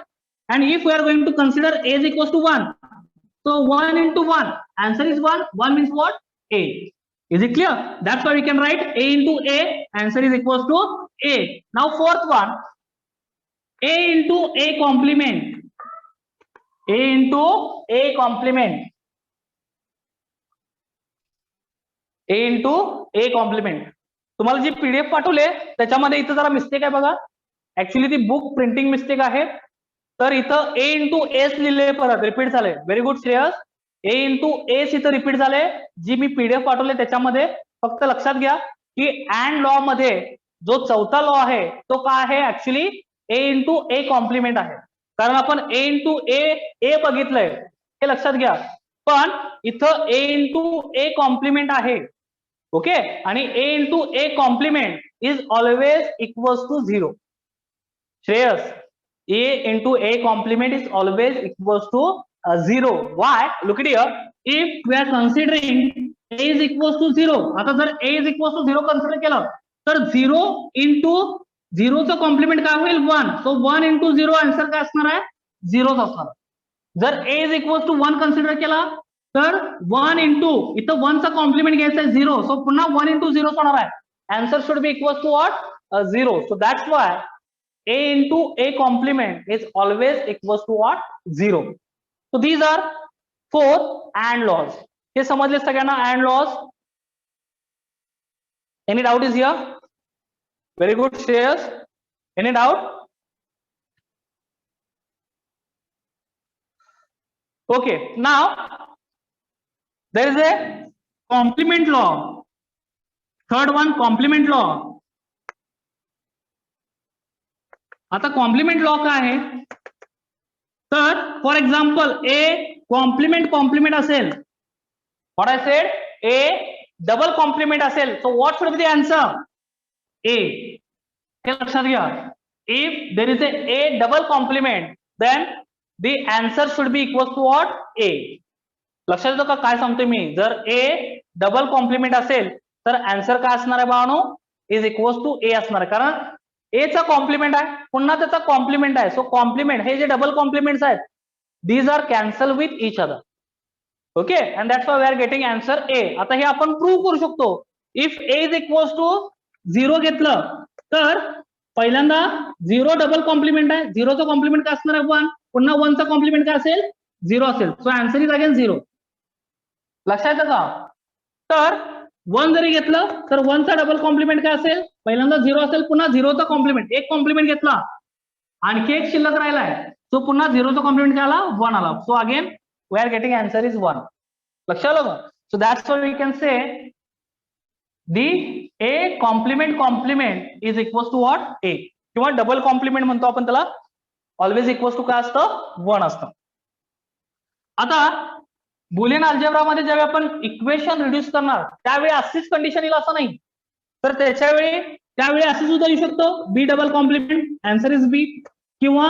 And if we are going to consider A is equals to 1, so 1 into 1, answer is 1. 1 means what? A. Is it clear? That's why we can write A into A, answer is equals to A. Now fourth one, A into A complement. A into A complement. A into A complement. तुम्हाला जी PDF पाठवले त्याच्यामध्ये इथं जरा mistake आहे बघा. Actually ती book printing mistake आहे. तर इथं A into S लिहिले, परत रिपीट झाले. Very good Shreyas. A into S इथं रिपीट झाले. जी मी पीडीएफ पाठवले त्याच्यामध्ये फक्त लक्षात घ्या की अँड लॉ मध्ये जो चौथा लॉ आहे तो काय आहे? Actually A into A complement आहे. कारण आपण A into A बघितलंय, हे लक्षात घ्या. पण इथं A into A कॉम्प्लिमेंट आहे. ओके, आणि A into A complement is always equals to 0. Shreyas, A into A complement is always equals to 0. Why? Look at here. If we are considering A is equals to 0, आता जर A is equals to 0 consider केलं तर 0 into 0 चा compliment काय होईल? 1. So 1 into 0 answer काय असणार आहे? 0 असणार. जर A is equals to 1 consider केला तर 1 into इथं 1 चा कॉम्प्लिमेंट घ्यायचा आहे 0. सो पुन्हा 1 into 0 होणार आहे. Answer should be equals to what? 0. So that's why A into A complement is always equals to what? 0. So these are 4 AND laws. हे समजले सगळ्यांना AND laws? Any doubt is here? Very good, Shreyas. Any doubt? Okay. Now there is a complement law. Third one, complement law. आता complement law काय आहे? तर for example A complement असेल, what I said, A double complement असेल, so what should be the answer? A. हे लक्षात घ्या. If there is A double complement then the answer should be equal to what? A. लक्षात येतो का काय सांगतोय मी? जर ए डबल कॉम्प्लिमेंट असेल तर आन्सर काय असणार आहे बाळांनो? इज इक्वल टू ए असणार आहे. कारण ए चा कॉम्प्लिमेंट आहे, पुन्हा त्याचा कॉम्प्लिमेंट आहे. सो कॉम्प्लिमेंट हे जे डबल कॉम्प्लिमेंट्स आहेत these are cancel with each other. Okay, and that's why we are getting answer A. आता हे आपण प्रूव्ह करू शकतो. If A is equals to 0 घेतलं तर पहिल्यांदा 0 डबल कॉम्प्लिमेंट आहे, 0चं कॉम्प्लिमेंट काय असणार आहे 1, पुन्हा 1चं कॉम्प्लिमेंट काय असेल 0 असेल. So answer is again 0. लक्षात येतं का? तर 1 जरी घेतलं तर 1चा डबल कॉम्प्लिमेंट काय असेल, पहिल्यांदा 0 असेल, पुन्हा 0चा कॉम्प्लिमेंट, एक कॉम्प्लिमेंट घेतला, आणखी एक शिल्लक राहिलाय, सो पुन्हा 0चा कॉम्प्लिमेंट काय आला 1 आला. So again we are getting answer is 1. लक्षात आलं का? So that's why we can say the A complement is equal to what A, किंवा डबल कॉम्प्लिमेंट म्हणतो आपण त्याला, ऑलवेज इक्वल टू काय असतं 1 असतं. आता बुलियन अल्जेब्रा मध्ये ज्यावेळी आपण इक्वेशन रिड्यूस करणार त्यावेळी अशीच कंडिशन येईल असं नाही, तर त्यावेळी असं सुद्धा येऊ शकतं B double complement, answer is B, किंवा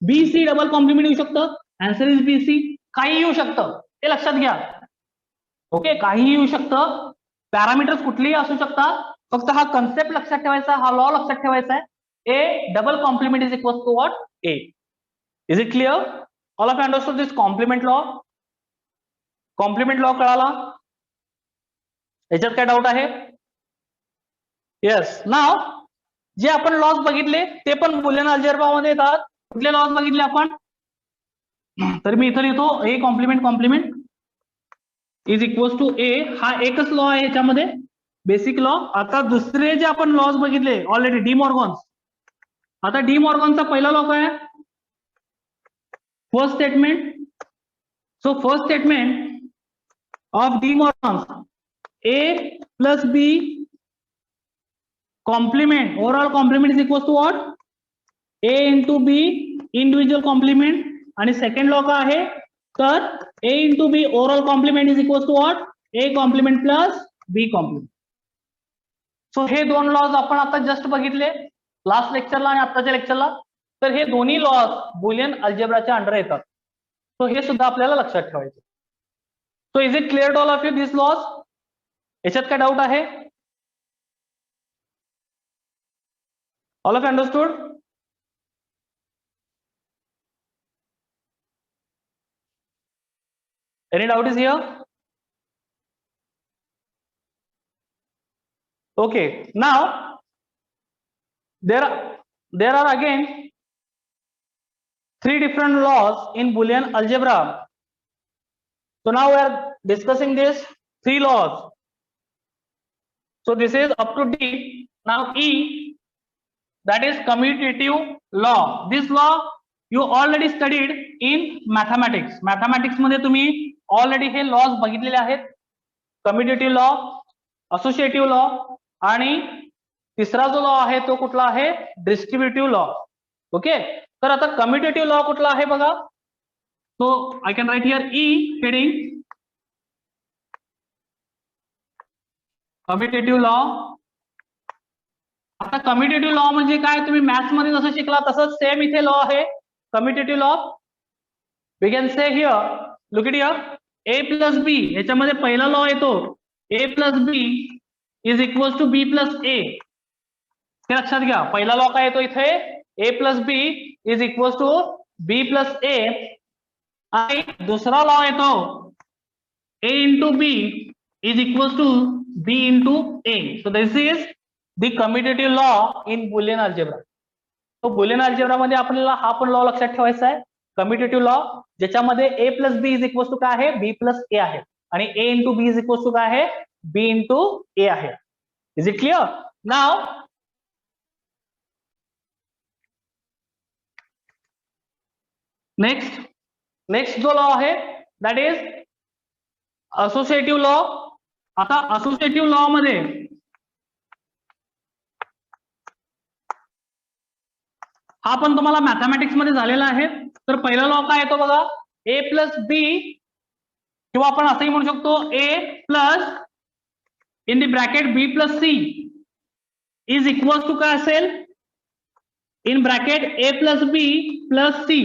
बी सी डबल कॉम्प्लिमेंट येऊ शकतं, आन्सर इज बी सी. काही येऊ शकतं ते लक्षात घ्या. ओके, काही येऊ शकतं, पॅरामीटर्स कुठलेही असू शकतात, फक्त हा कन्सेप्ट लक्षात ठेवायचा, हा लॉ लक्षात ठेवायचा आहे. A double complement is equal to what A. Is it clear? All of you understood this complement law? Complement law कळाला? याच्यात काय डाऊट आहे? येस. नाव जे आपण लॉस बघितले ते पण बुलियन अल्जेब्रा मध्ये येतात. कुठले लॉस बघितले आपण? तर मी इथं लिहितो A complement is equal to A. हा एकच लॉ आहे याच्यामध्ये, बेसिक लॉ. आता दुसरे जे आपण लॉस बघितले ऑलरेडी डी मॉर्गन्स. आता डी मॉर्गनचा पहिला लॉ काय आहे? First statement. So first statement of De Morgan's, A plus B complement, overall complement is equal to what A into B individual complement. आणि सेकंड लॉ काय आहे? तर A into B overall complement is equal to what A complement plus B complement. So हे दोन laws आपण आता just बघितले last लेक्चरला आणि आताच्या लेक्चरला. तर हे दोन्ही लॉज बुलियन अल्जेब्राच्या अंडर येतात. सो हे सुद्धा आपल्याला लक्षात ठेवायचं. So is it clear to all of you this laws? याच्यात काय डाऊट आहे? All of you understood? Any doubt is here? Okay. Now there are again 3 different laws in Boolean algebra. So now we are discussing these 3 laws. So this is up to D. Now E, that is commutative law. This law you already studied in mathematics. Mathematics मध्ये तुम्ही already हे laws बघितलेले आहेत. Commutative law, associative law, आणि तिसरा जो law आहे तो कुठला आहे? Distributive law. ओके, तर आता कम्युटेटिव्ह लॉ कुठला आहे बघा. So I can write here E heading commutative law. आता कम्युटेटिव्ह लॉ म्हणजे काय? तुम्ही मॅथ्स मध्ये जसं शिकला तसंच सेम इथे लॉ आहे commutative law. We can say here, look it here, A plus B, याच्यामध्ये पहिला लॉ येतो A plus B is equal to B plus A. हे लक्षात घ्या. पहिला लॉ काय येतो इथे? A plus B is equal to B plus A. आणि दुसरा लॉ येतो A into B is equal to B into A. So this is the commutative law in Boolean algebra. तो बुलियन अल्जेब्रा मध्ये आपल्याला हा पण लॉ लक्षात ठेवायचा आहे, कम्युटेटिव्ह लॉ, ज्याच्यामध्ये A plus B is equal to काय आहे? बी प्लस ए आहे. आणि A into B is equal to काय आहे? बी इंटू ए आहे. Is it clear? Now next जो लॉ आहे दॅट इज असोसिएटिव्ह लॉ. आता असोसिएटिव्ह लॉ मध्ये हा पण तुम्हाला मॅथमॅटिक्स मध्ये झालेला आहे. तर पहिला लॉ काय येतो बघा, ए प्लस बी, किंवा आपण असंही म्हणू शकतो A plus in the bracket B plus C is equal to काय असेल? In bracket A plus B plus C.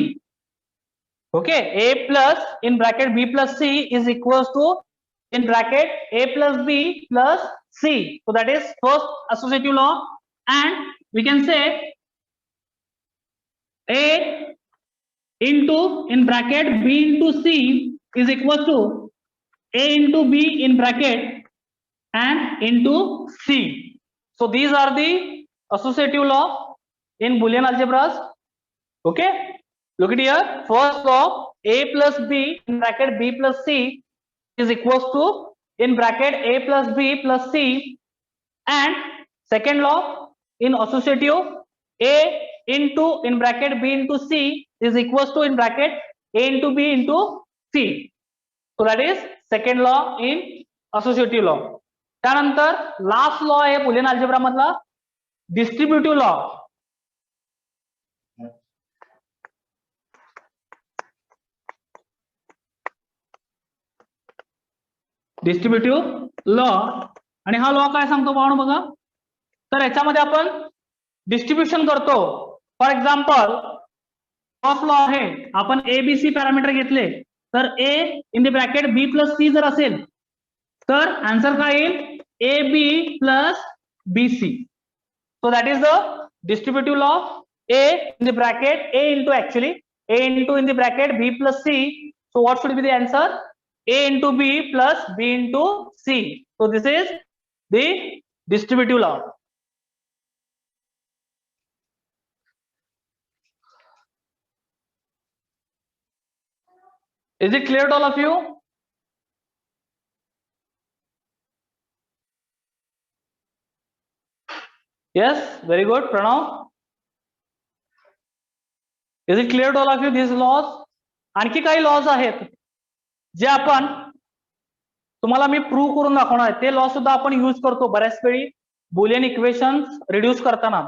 Okay, A plus in bracket B plus C is equal to in bracket A plus B plus C. So that is first associative law. And we can say a into in bracket b into c is equal to a into b in bracket and into c. So these are the associative law. in Boolean algebras. Okay, look at here. First law, a plus b in bracket b plus c is equals to in bracket a plus b plus c, and second law in associative, a into in bracket b into c is equals to in bracket a into b into c. So that is second law in associative law. त्यानंतर last law आहे Boolean algebra मधला distributive law. Distributive law, आणि हा law काय सांगतो पाहून बघा. तर याच्यामध्ये आपण डिस्ट्रीब्युशन करतो. फॉर एक्झाम्पल फर्स्ट लॉ आहे, आपण एबीसी पॅरामीटर घेतले, तर A in the bracket B plus C जर असेल तर आन्सर काय येईल, A B plus B C. So that is the distributive law. A in the bracket A into actually A into in the bracket B plus C. So what should be the answer, a into b plus b into c. So this is the distributive law. Is it clear to all of you? Yes, very good, Pranav. Is it clear to all of you these laws? आणखी काही laws आहेत जे आपण तुम्हाला मी prove करून दाखवणार आहे. ते law सुद्धा आपण यूज करतो बऱ्याच वेळी बुलियन इक्वेशन्स रिड्यूस करताना.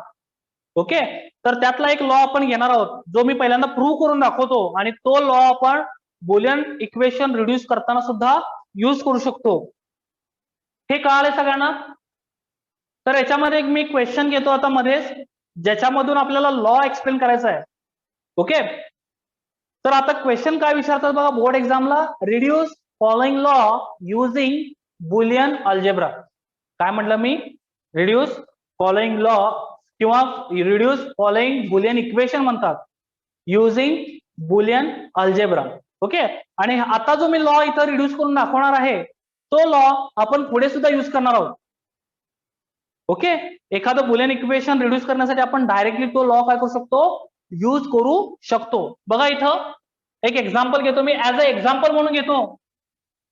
ओके, तर त्यातला एक लॉ आपण घेणार आहोत जो मी पहिल्यांदा प्रूव्ह करून दाखवतो, आणि तो लॉ आपण बुलियन इक्वेशन रिड्यूस करताना सुद्धा यूज करू शकतो. हे कळाले सगळ्यांना? तर याच्यामध्ये एक मी क्वेश्चन घेतो आता मध्येच, ज्याच्यामधून आपल्याला लॉ एक्सप्लेन करायचा आहे. ओके, तर आता क्वेश्चन काय विचारतात बघा बोर्ड एक्झामला, reduce following law using Boolean algebra. काय म्हटलं मी, रिड्यूस फॉलोइंग लॉ किंवा रिड्यूस फॉलोइंग बुलियन इक्वेशन म्हणतात युजिंग बुलियन अल्जेब्रा. ओके, आणि आता जो मी लॉ इथं रिड्यूस करून दाखवणार आहे तो लॉ आपण पुढे सुद्धा यूज करणार आहोत. ओके, एखादं बुलियन इक्वेशन रिड्यूस करण्यासाठी आपण डायरेक्टली तो लॉ काय करू शकतो, यूज करू शकतो. बघा इथं एक एक्झाम्पल घेतो मी, ऍज अ एक्झाम्पल म्हणून घेतो,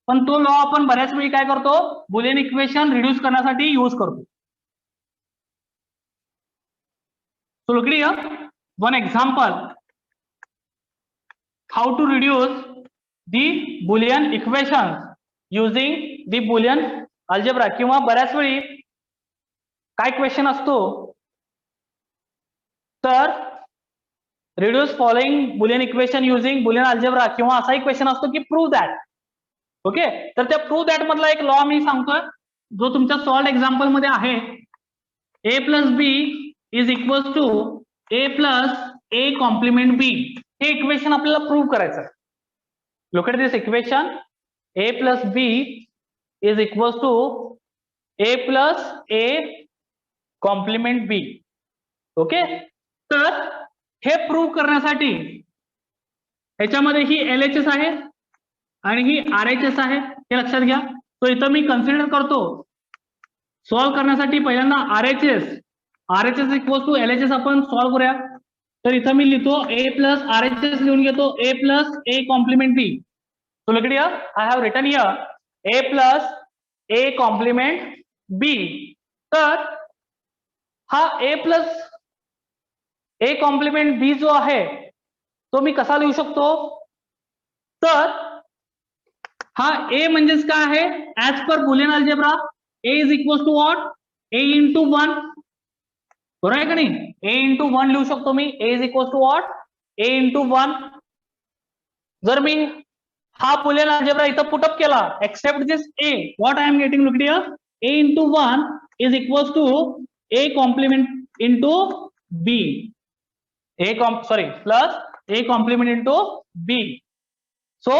पण तो लॉ आपण बऱ्याच वेळी काय करतो, बुलियन इक्वेशन रिड्यूस करण्यासाठी यूज करतो. So look here one example, how to reduce the Boolean equation using the Boolean algebra. किंवा बऱ्याच वेळी काय क्वेश्चन असतो, तर reduce following Boolean equation using Boolean algebra, किंवा असाही क्वेश्चन असतो की प्रूव्ह दॅट. ओके, तर त्या प्रूव्ह दॅट मधला एक लॉ मी सांगतोय जो तुमच्या सॉल्ड एक्झाम्पल मध्ये आहे. A plus B is equal to A plus A complement B. हे इक्वेशन आपल्याला प्रूव्ह करायचं आहे. Look at this equation, A plus B is equal to A plus A complement B. Okay, तर हे prove करण्यासाठी ह्याच्यामध्ये ही LHS आहे आणि ही RHS आहे, हे लक्षात घ्या. तो इथं मी कन्सिडर करतो सॉल्व्ह करण्यासाठी पहिल्यांदा RHS इक्वल टू LHS आपण सॉल्व्ह करूया. तर इथं मी लिहितो ए प्लस RHS लिहून घेतो A plus A complement B. So look here, I have written here A plus A complement B. तर हा A plus A complement B जो आहे तो मी कसा लिहू शकतो, तर हा ए म्हणजेच काय आहे, as per Boolean algebra A is equal to what, A into 1. बरोबर आहे का नाही, ए इंटू 1 लिहू शकतो मी, A is equal to what, A into 1. जर मी हा बुलियन अल्जेब्रा इथं पुटअप केला, except this A, what I am getting, look here, A into 1 is equal to A complement into B. Plus A complement into B. So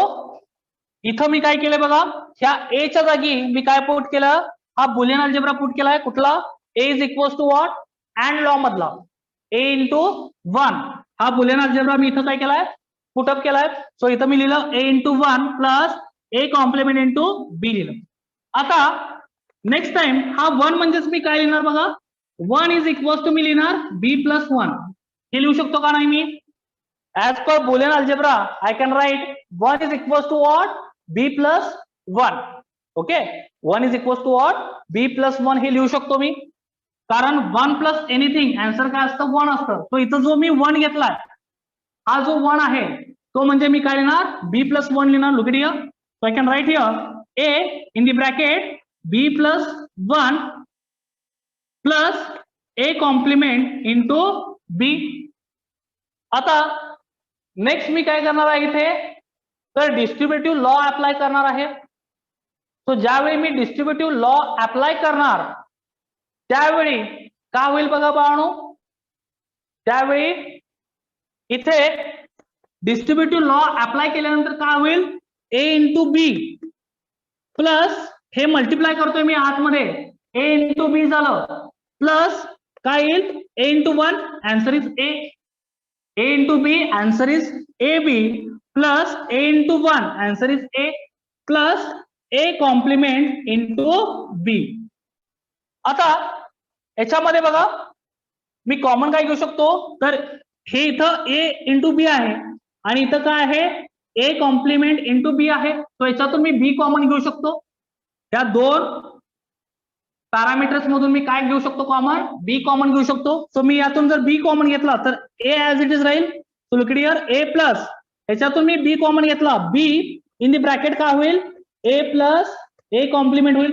इथं मी काय केलंय बघा, ह्या ए च्या जागी मी काय पुट केलं, हा बुलियन अल्जेब्रा पुट केलाय. कुठला, A is equal to what, and law मधला ए इंटू 1. हा बुलियन अल्जेब्रा मी इथं काय केलाय, पुटअप केलाय. सो इथं मी लिहिलं A into 1 plus A complement into B लिहिलं. आता नेक्स्ट टाइम हा 1 म्हणजेच मी काय लिहिणार बघा, 1 इज इक्वल टू मी लिहिणार b प्लस 1. हे लिहू शकतो का नाही मी? As per Boolean algebra I can write 1 is equal to what b plus 1. Okay, 1 is equal to what b plus 1 हे लिहू शकतो मी, कारण 1 प्लस एनिथिंग आन्सर काय असतं 1 असतं. तो इथं जो मी 1 घेतलाय हा जो 1 आहे तो म्हणजे मी काय लिहिणार b प्लस 1 लिहिणार. Look it here. So I can write here a in the bracket b plus 1 plus a complement into b. आता नेक्स्ट मी काय करणार आहे इथे, तर डिस्ट्रीब्युटिव्ह लॉ अप्लाय करणार आहे. सो ज्यावेळी मी डिस्ट्रीब्युटिव्ह लॉ अप्लाय करणार त्यावेळी का होईल बघा बाळांनो, त्यावेळी इथे डिस्ट्रीब्युटिव्ह लॉ अप्लाय केल्यानंतर काय होईल a इंटू बी प्लस हे मल्टिप्लाय करतोय मी आतमध्ये a इंटू बी झालं प्लस काय येईल a into 1 answer is a into B answer is A B plus a into 1 answer is a plus a complement into b. आता याच्यामध्ये बघा मी कॉमन काय घेऊ शकतो, तर हे इथं a इंटू बी आहे आणि इथं काय आहे a कॉम्प्लिमेंट इंटू बी आहे. तो याच्यातून मी b कॉमन घेऊ शकतो. या दोन पॅरामीटर्स मधून मी काय घेऊ शकतो कॉमन, b कॉमन घेऊ शकतो. सो मी यातून जर b कॉमन घेतला तर a ऍज इट इज राहील. So look here a plus याच्यातून मी b कॉमन घेतला b इन द ब्रॅकेट काय होईल a प्लस a कॉम्प्लिमेंट होईल.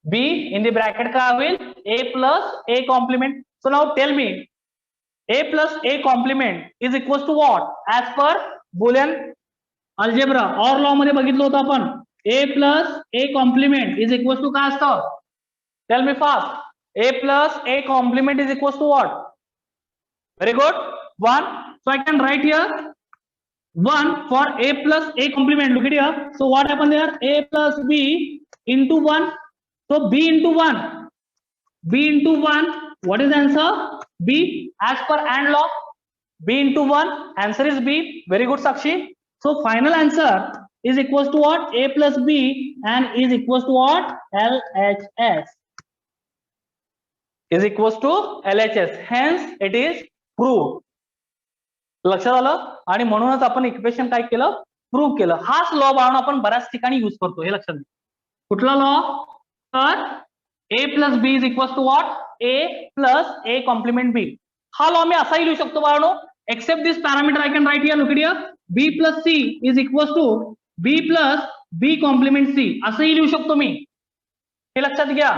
b इन द ब्रॅकेट काय होईल a plus a complement. So now tell me a plus a complement is equals to what as per Boolean algebra or law मध्ये बघितलं होतं आपण a plus a complement is equals to काय असतं, tell me fast. a plus a complement is equals to what? Very good, 1. So I can write here 1 for a plus a complement. Look at here. So what happened there, a plus b into 1. So b into 1, b into 1, what is the answer b as per AND law. b into 1 answer is b. Very good Sakshi. So final answer is equals to what, a plus b and is equals to what, LHS is equals to LHS. Hence it is proved. लक्षात आलं. आणि म्हणूनच आपण equation काय केलं, prove केलं. हाच law बाळून आपण बऱ्याच ठिकाणी युज करतो, हे लक्षात घ्या. कुठला लॉ, तर a plus b is equals to what, a plus a complement b. हा लॉ मी असाही लिहू शकतो बाळांनो, except this parameter I can write here. Look it here, b plus c is equals to b plus b complement c असंही लिहू शकतो मी, हे लक्षात घ्या.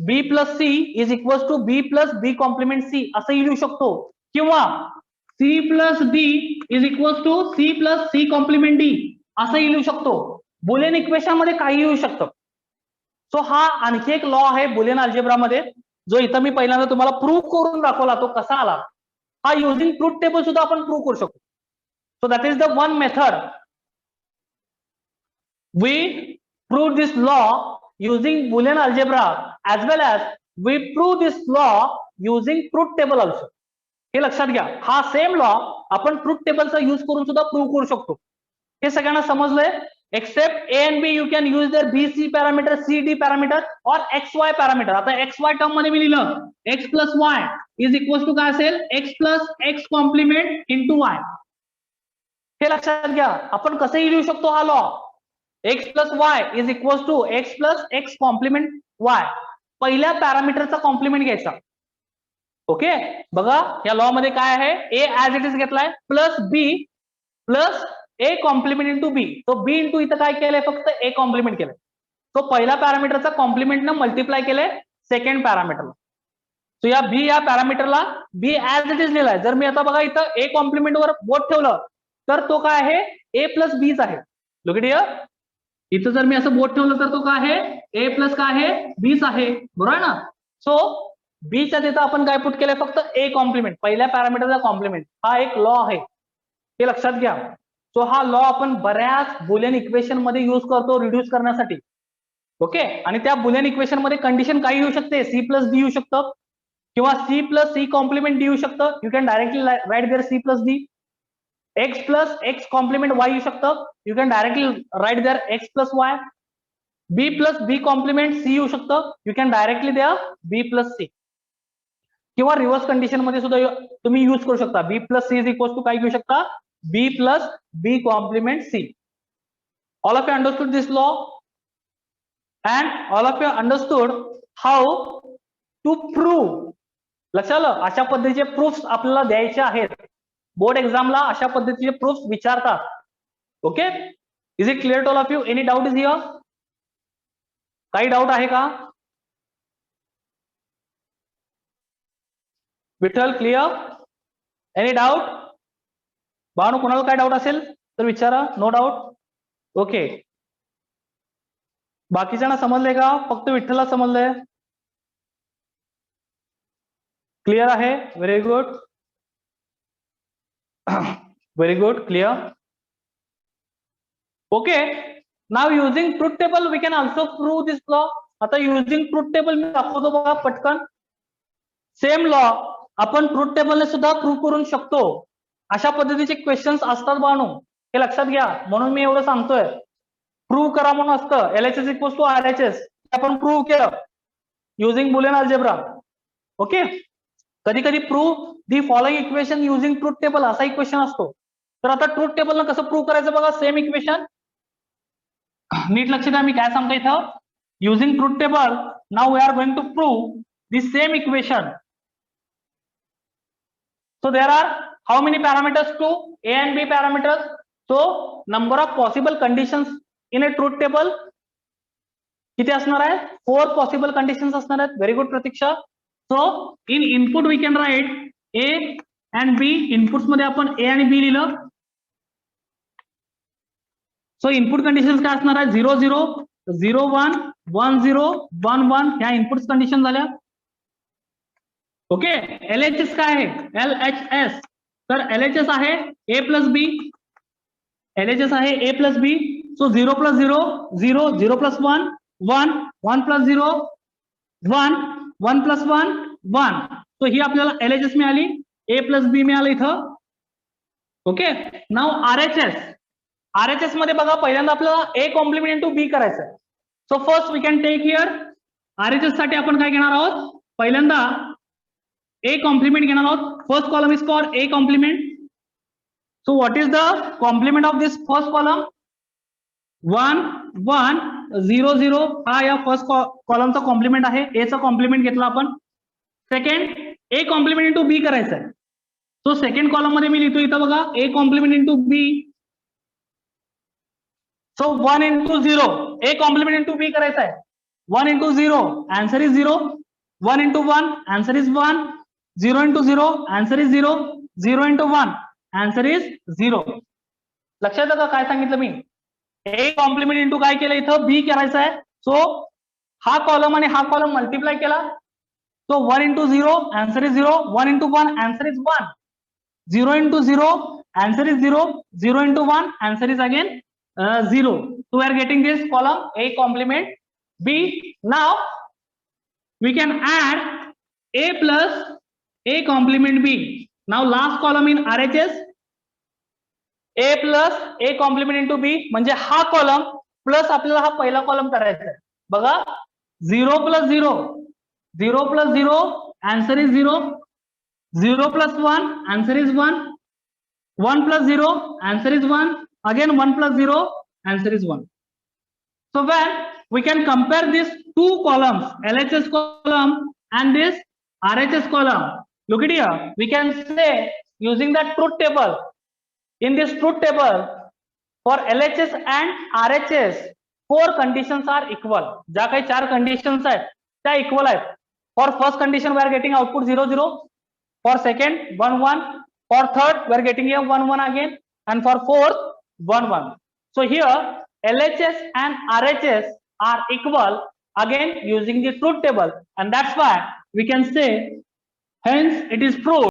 b plus c is equals to b plus b complement c असंही लिहू शकतो, किंवा c plus d is equals to c plus c complement d असंही लिहू शकतो. बुलियन इक्वेशन मध्ये काही येऊ शकतं. सो हा आणखी एक लॉ आहे बुलियन अल्जेब्रा मध्ये, जो इथं मी पहिल्यांदा तुम्हाला प्रूव्ह करून दाखवला. तो कसा आला, हा युजिंग ट्रूथ टेबल सुद्धा आपण प्रूव्ह करू शकतो. So that is the one method we prove this law using Boolean algebra as well as we prove this law using truth table also. हे लक्षात घ्या, हा सेम लॉ आपण ट्रूथ टेबलचा यूज करून सुद्धा प्रूव्ह करू शकतो. हे सगळ्यांना समजलंय. Except a and b you can use their b c parameter, c d parameter or x y parameter. आता x y टर्म मध्ये मी लिहिलं x plus y is equals to काय असेल, x plus x complement into y. हे लक्षात घ्या, आपण कसंही लिहू शकतो हा law. x plus y is equals to x plus x complement y. पहिल्या पॅरामीटरचा कॉम्प्लिमेंट घ्यायचा. ओके, बघा या लॉ मध्ये काय आहे, a ऍज इट इज घेतलाय plus b plus a complement into B. तो b इंटू इथं काय केलंय, फक्त a कॉम्प्लिमेंट केलंय. तो पहिल्या पॅरामीटरचा कॉम्प्लिमेंट न मल्टिप्लाय केलंय सेकंड पॅरामीटरला. सो या b या पॅरामीटरला b ऍज इट इज लिहिलाय. जर मी आता बघा इथं a कॉम्प्लिमेंट वर बोट ठेवलं तर तो काय आहे, a प्लस बीच आहे. लुक इट हियर, इथं जर मी असं बोट ठेवलं तर तो काय आहे, a प्लस काय आहे, बीच आहे, बरोबर ना. सो बीच्या तिथं आपण काय पुट केलंय, फक्त a कॉम्प्लिमेंट, पहिल्या पॅरामीटरचा कॉम्प्लिमेंट. हा एक लॉ आहे, हे लक्षात घ्या. सो हा लॉ आपण बऱ्याच बुलियन इक्वेशन मध्ये युज करतो रिड्यूस करण्यासाठी. ओके, आणि त्या बुलियन इक्वेशन मध्ये कंडिशन काही येऊ शकते, सी प्लस डी येऊ शकतं किंवा C plus C complement D येऊ शकतं. You can directly write there C plus D. X plus X complement Y येऊ शकतं. You can directly write there X plus Y. B plus B complement C येऊ शकतं. You can directly there B plus C. किंवा reverse condition मध्ये सुद्धा तुम्ही use करू शकता. B plus C is equal to काय घेऊ शकता, B plus B complement C. All of you understood this law and all of you understood how to prove. लक्षात आलं, अशा पद्धतीचे प्रूफ्स आपल्याला द्यायचे आहेत. बोर्ड एक्झामला अशा पद्धतीचे प्रूफ्स विचारतात. Okay, is it clear to all of you? Any doubt is here? काही डाऊट आहे का? विठ्ठल क्लिअर? Any doubt? भावनो कोणाला काय डाऊट असेल तर विचारा. No doubt? ओके, बाकीच्यांना समजले का? फक्त विठ्ठलला समजलंय? क्लिअर आहे? Very good, very good, clear. Okay, now using truth table we can also prove this law. आता युजिंग ट्रूथ टेबल मी दाखवतो बघा पटकन. सेम लॉ आपण ट्रूथ टेबलने सुद्धा प्रूव्ह करू शकतो. अशा पद्धतीचे क्वेश्चन्स असतात बाणू, हे लक्षात घ्या. म्हणून मी एवढं सांगतोय, प्रूव्ह करा म्हणून असतं. LHS इक्वल्स टू RHS आपण प्रूव्ह केलं युजिंग बुलियन अल्जेब्रा. ओके, कधी कधी prove the following equation using truth table असा इक्वेशन असतो. तर आता ट्रूथ टेबल कसं प्रूव्ह करायचं बघा. सेम इक्वेशन, नीट लक्ष द्या मी काय सांगतो इथं. Using truth table now we are going to prove the same equation. So there are how many parameters? Two A and B parameters. So number of possible conditions in a truth table किती असणार आहे? 4 possible conditions असणार आहेत. Very good Pratiksha. So in input we can write A and B. Inputs मध्ये आपण A आणि B लिहिलं. So input conditions काय असणार आहे? 0 0 0 1 1 0 1 1 ह्या inputs condition झाल्या. ओके, LHS काय आहे? LHS, तर LHS आहे A प्लस बी. LHS आहे A plus B. So 0 plus 0 0 0 plus 1 1 1 plus 0 1 1 plus 1 1. So ही आपल्याला LHS मिळाली, A प्लस बी मिळालं इथं. ओके, नाउ RHS मध्ये बघा पहिल्यांदा आपल्याला A कॉम्प्लिमेंट इंटू बी करायचं आहे. So first we can take here RHS साठी आपण काय घेणार आहोत? पहिल्यांदा A complement घेणार आहोत. First column is for A complement. So what is the complement of this first column? 1 1 0 0 हा या फर्स्ट कॉलमचा कॉम्प्लिमेंट आहे. A चा कॉम्प्लिमेंट घेतला आपण. Second A complement into B करायचं आहे. सो सेकंड कॉलम मध्ये मी लिहितो इथं बघा A complement into B. So 1 into 0 A complement into B करायचं आहे. 1 into 0 answer is 0. 1 into 1 answer is 1. 0 into 0 answer is 0. 0 into 1 answer is 0. लक्षात येतं का काय सांगितलं मी? A कॉम्प्लिमेंट इंटू काय केलं इथं? बी करायचं आहे. सो हा कॉलम आणि हा कॉलम मल्टिप्लाय केला. सो 1 into 0 answer is 0. 1 into 1 answer is 1. 0 into 0 answer is 0. 0 into 1 answer is again 0. So we are getting this column A complement B. Now we can add A plus A complement B. Now last column in RHS A plus A complement into B म्हणजे हा column plus आपल्याला हा पहिला column करायचा आहे. बघा 0 plus 0 0 plus 0 answer is 0. 0 plus 1 answer is 1. 1 plus 0 answer is 1. Again 1 plus 0 answer is 1. So when we can compare these two columns, LHS column and this RHS column. Look at here, we can say using the truth table. In this truth table, for LHS and RHS, 4 conditions are equal. ज्या काही 4 conditions आहेत त्या equal आहेत. For first condition we are getting output 0 0. For second 1 1. For third we are getting here 1 1 again, and for fourth 1 1. So here LHS and RHS are equal again using the truth table, and that's why we can say hence it is proved